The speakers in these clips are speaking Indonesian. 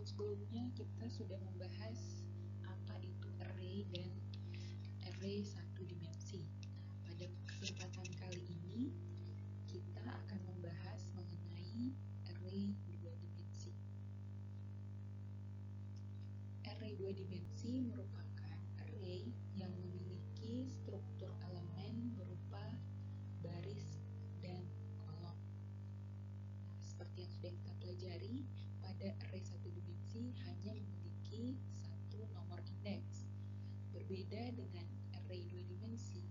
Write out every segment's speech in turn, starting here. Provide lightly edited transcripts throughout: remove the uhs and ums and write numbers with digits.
sebelumnya kita sudah membahas apa itu array dan array satu dimensi. Nah, pada kesempatan kali ini kita akan membahas mengenai array dua dimensi. Array dua dimensi merupakan array yang memiliki struktur elemen berupa baris dan kolom. Nah, seperti yang sudah kita pelajari, pada array satu dimensi hanya memiliki satu nomor indeks. Berbeda dengan array dua dimensi,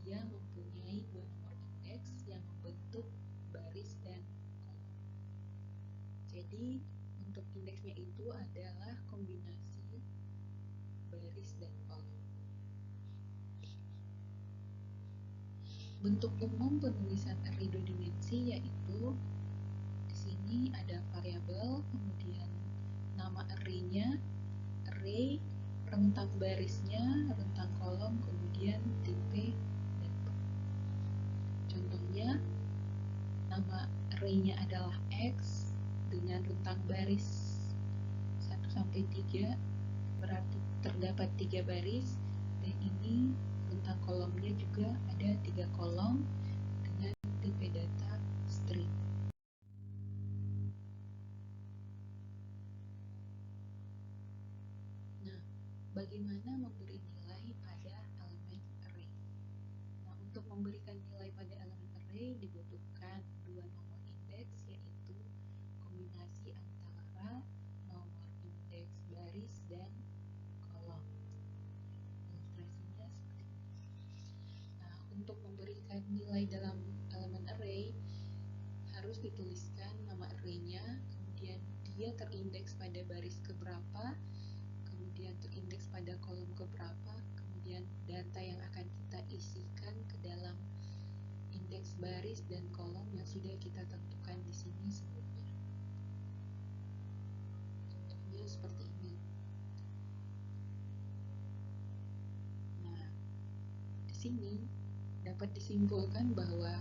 dia mempunyai dua nomor indeks yang membentuk baris dan kolom. Jadi, untuk indeksnya itu adalah kombinasi baris dan kolom. Bentuk umum penulisan array dua dimensi yaitu di sini ada variabel, kemudian nama array-nya, array, rentang barisnya, rentang kolom, kemudian tipe dan box. Contohnya, nama array-nya adalah X dengan rentang baris 1 sampai 3, berarti terdapat 3 baris, dan ini rentang kolomnya juga ada 3 kolom dengan tipe data string. Nah, bagaimana memberi nilai pada elemen array? Nah, untuk memberikan nilai pada elemen array dibutuhkan dua nomor indeks, yaitu kombinasi antara nomor indeks baris dan kolom. Ilustrasinya seperti ini. Nah, untuk memberikan nilai dalam elemen array harus dituliskan nama array-nya, kemudian dia terindeks pada baris keberapa, kemudian terindeks pada kolom keberapa, kemudian data yang akan kita isikan ke dalam indeks baris dan kolom yang sudah kita tentukan di sini sebelumnya. Contohnya seperti ini. Nah, di sini dapat disimpulkan bahwa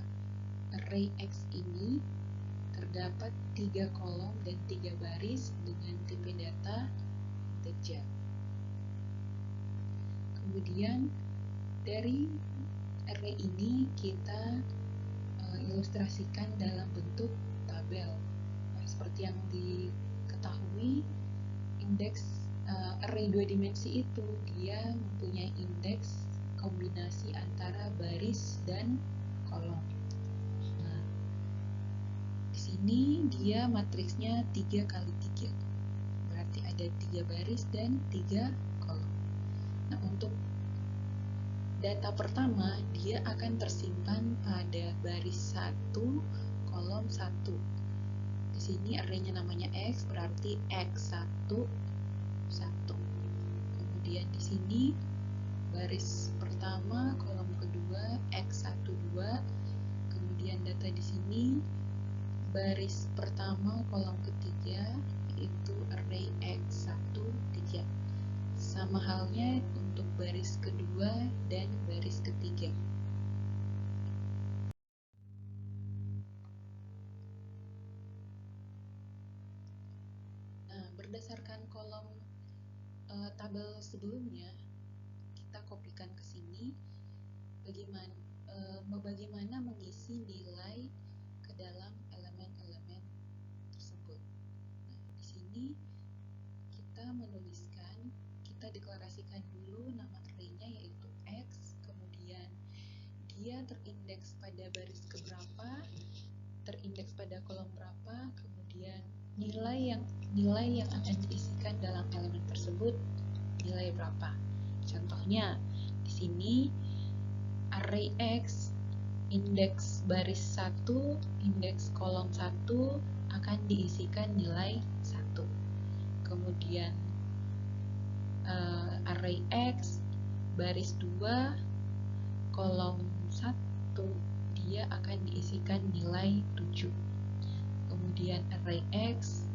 array X ini terdapat 3 kolom dan 3 baris dengan tipe data integer. Kemudian dari array ini kita ilustrasikan dalam bentuk tabel. Nah, seperti yang diketahui, indeks array dua dimensi itu dia mempunyai indeks kombinasi antara baris dan kolom. Nah, di sini dia matriksnya 3 kali 3. Berarti ada 3 baris dan 3 kolom. Nah, untuk data pertama, dia akan tersimpan pada baris 1, kolom 1. Di sini array-nya namanya X, berarti X1, 1. Kemudian di sini baris pertama, kolom kedua, X1, 2. Kemudian data di sini baris pertama, kolom ketiga, yaitu array X1, 3. Sama halnya untuk baris kedua dan baris ketiga. Nah, berdasarkan kolom tabel sebelumnya, kita kopikan ke sini bagaimana mengisi nilai ke dalam elemen-elemen tersebut. Nah, di sini kita deklarasikan dulu nama array-nya yaitu X, kemudian dia terindeks pada baris keberapa, terindeks pada kolom berapa, kemudian nilai yang akan diisikan dalam elemen tersebut nilai berapa. Contohnya di sini array X indeks baris 1, indeks kolom 1 akan diisikan nilai 1. Kemudian array X baris 2 kolom 1 dia akan diisikan nilai 7. Kemudian array X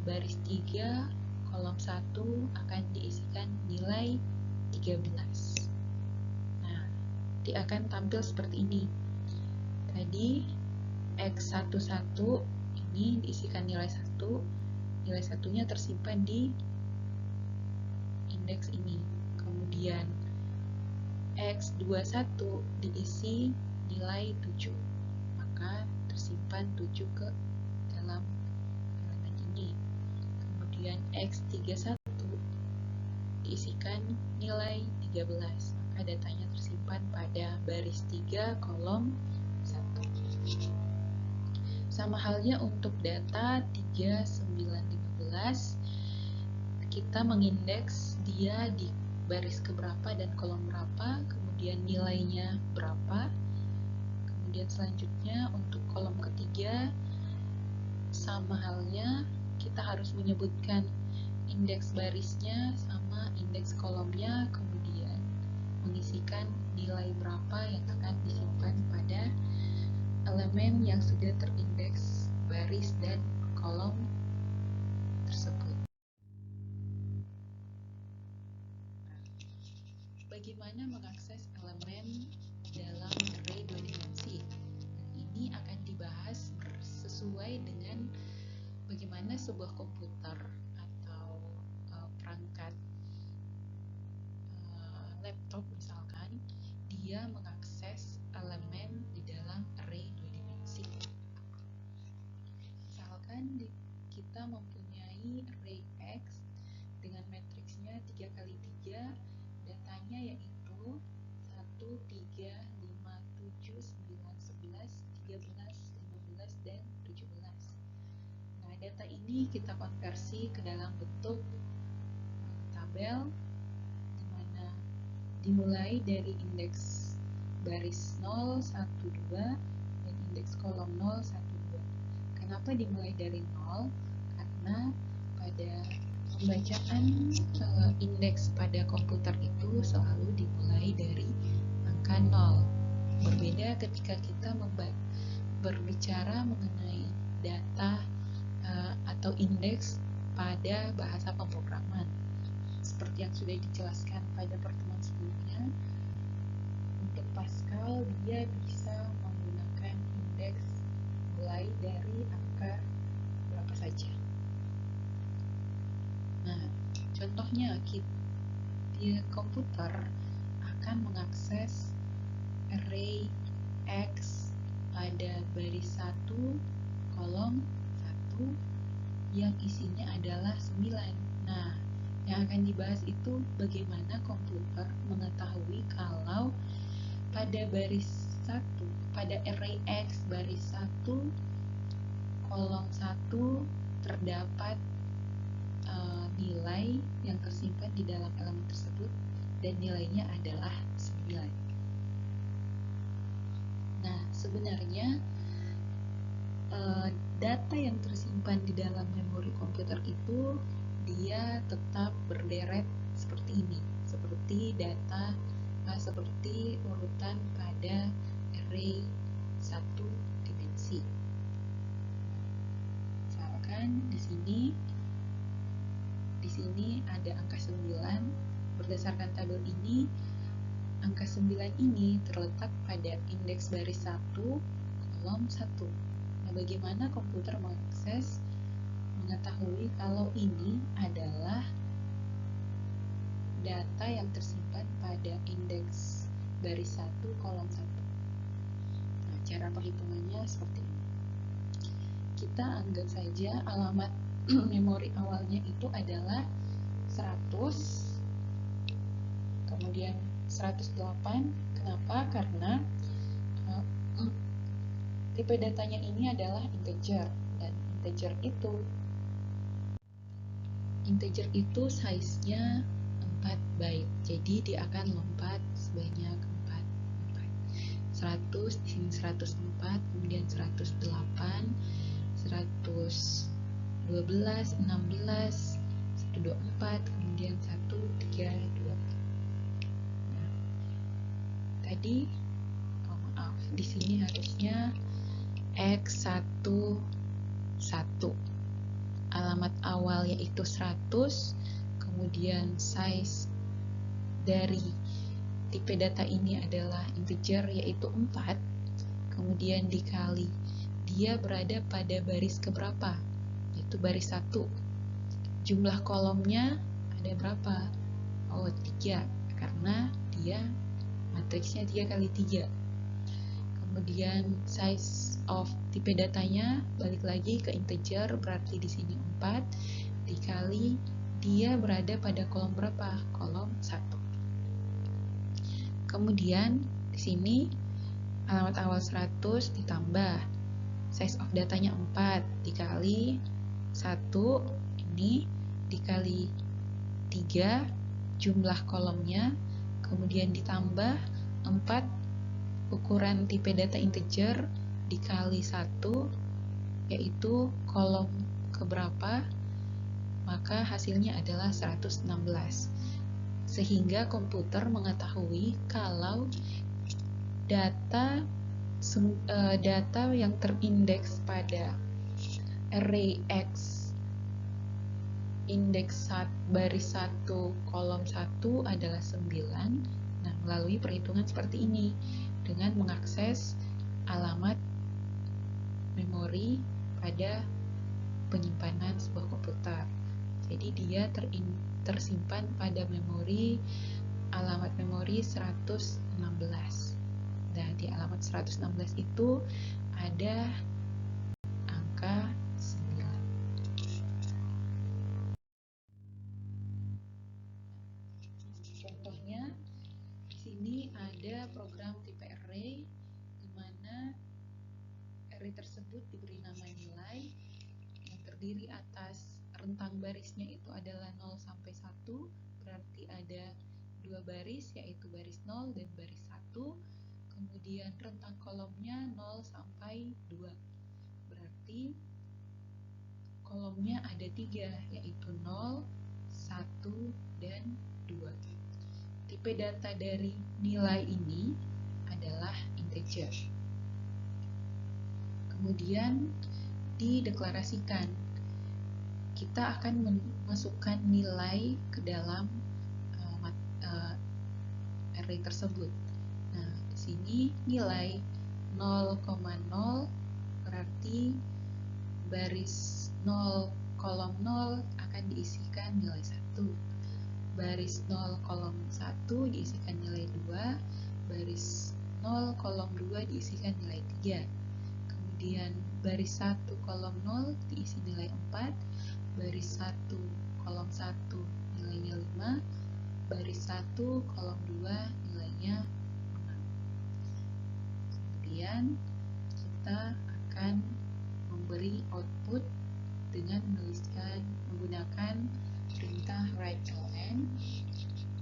baris 3 kolom 1 akan diisikan nilai 13. Nah, dia akan tampil seperti ini. Tadi X11 ini diisikan nilai 1, nilai satunya tersimpan di indeks ini. Kemudian X21 diisi nilai 7, maka tersimpan 7 ke dalam elemen ini. Kemudian X31 diisikan nilai 13, maka datanya tersimpan pada baris 3 kolom 1. Sama halnya untuk data 3915, kita mengindeks dia di baris keberapa dan kolom berapa, kemudian nilainya berapa. Kemudian selanjutnya untuk kolom ketiga, sama halnya kita harus menyebutkan indeks barisnya sama indeks kolomnya, kemudian mengisikan nilai berapa yang akan disimpan pada elemen yang sudah terindeks baris dan kolom tersebut. Bagaimana mengakses elemen dalam array 2 dimensi? Ini akan dibahas sesuai dengan bagaimana sebuah komputer atau perangkat laptop misalkan, dia mengakses elemen di dalam array 2 dimensi. Misalkan kita mempunyai array X dengan matriksnya 3x3, datanya yaitu 1, 3, 5, 7, 9, 11, 13, 15, dan 17. Nah, data ini kita konversi ke dalam bentuk tabel, di mana dimulai dari indeks baris 0, 1, 2, dan indeks kolom 0, 1, 2. Kenapa dimulai dari 0? Karena pada pembacaan indeks pada komputer itu selalu dimulai dari angka 0. Berbeda ketika kita berbicara mengenai data atau indeks pada bahasa pemrograman. Seperti yang sudah dijelaskan pada pertemuan sebelumnya, untuk Pascal dia bisa menggunakan indeks mulai dari angka berapa saja. Nah, contohnya di komputer akan mengakses array X pada baris 1 kolom 1 yang isinya adalah 9. Nah, yang akan dibahas itu bagaimana komputer mengetahui kalau pada baris 1, pada array X baris 1 kolom 1 terdapat nilai yang tersimpan di dalam elemen tersebut dan nilainya adalah 9. Nah, sebenarnya data yang tersimpan di dalam memori komputer itu dia tetap berderet seperti ini, seperti data seperti urutan pada array 1 dimensi. Misalkan di sini ada angka 9. Berdasarkan tabel ini, angka 9 ini terletak pada indeks baris 1 kolom 1. Nah, bagaimana komputer mengetahui kalau ini adalah data yang tersimpan pada indeks baris 1 kolom 1. Nah, cara perhitungannya seperti ini. Kita anggap saja alamat memori awalnya itu adalah 100, kemudian 108. Kenapa? Karena tipe datanya ini adalah integer, dan integer itu size-nya 4 byte, jadi dia akan lompat sebanyak 4. 100 di sini 104, kemudian 108, 112, 16, 124, kemudian 132. Nah, tadi di sini harusnya X11, alamat awal yaitu 100, kemudian size dari tipe data ini adalah integer yaitu 4, kemudian dikali dia berada pada baris keberapa, yaitu baris 1. jumlah kolomnya ada berapa? Oh, 3, karena dia matriksnya 3 kali 3. Kemudian size of tipe datanya balik lagi ke integer, berarti di sini 4 dikali dia berada pada kolom berapa? Kolom 1. Kemudian di sini alamat awal 100 ditambah size of datanya 4 dikali 1 ini dikali 3 jumlah kolomnya, kemudian ditambah 4 ukuran tipe data integer dikali 1 yaitu kolom keberapa, maka hasilnya adalah 116. Sehingga komputer mengetahui kalau data yang terindeks pada array X indeks baris 1 kolom 1 adalah 9. Nah, melalui perhitungan seperti ini dengan mengakses alamat memori pada penyimpanan sebuah komputer. Jadi dia tersimpan pada memori alamat memori 116. Nah, di alamat 116 itu ada angka 9. Contohnya di sini ada program tipe array di mana array tersebut diberi nama nilai yang terdiri atas rentang barisnya itu adalah 0 sampai 1, berarti ada 2 baris yaitu baris 0 dan baris 1. Kemudian rentang kolomnya 0 sampai 2, berarti kolomnya ada 3 yaitu 0, 1, dan 2. Tipe data dari nilai ini adalah integer. Kemudian dideklarasikan. Kita akan memasukkan nilai ke dalam array tersebut. Nah, di sini nilai 0,0 berarti baris 0 kolom 0 akan diisikan nilai 1. Baris 0 kolom 1 diisikan nilai 2. Baris 0 kolom 2 diisikan nilai 3. Kemudian baris 1 kolom 0 diisi nilai 4. Baris 1 kolom 1 nilainya 5, baris 1 kolom 2 nilainya 6. Kemudian kita akan memberi output dengan menuliskan menggunakan perintah write-ln.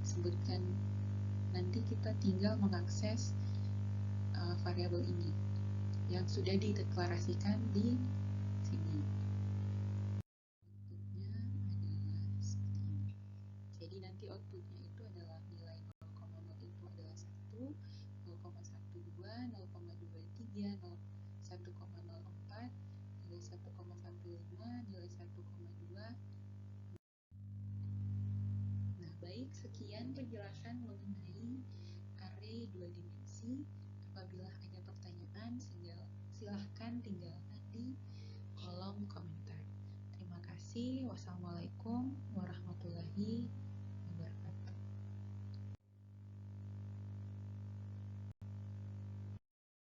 Sebutkan, nanti kita tinggal mengakses variabel ini yang sudah dideklarasikan di sini. Jadi nanti outputnya itu adalah nilai 0,0 itu adalah 1, 0,12, 0,23, 1,04, nilai 1,15, nilai 1,2. Nah, baik, sekian penjelasan mengenai array 2 dimensi. Apabila ada pertanyaan, silahkan tinggalkan di kolom komentar. Terima kasih. Wassalamualaikum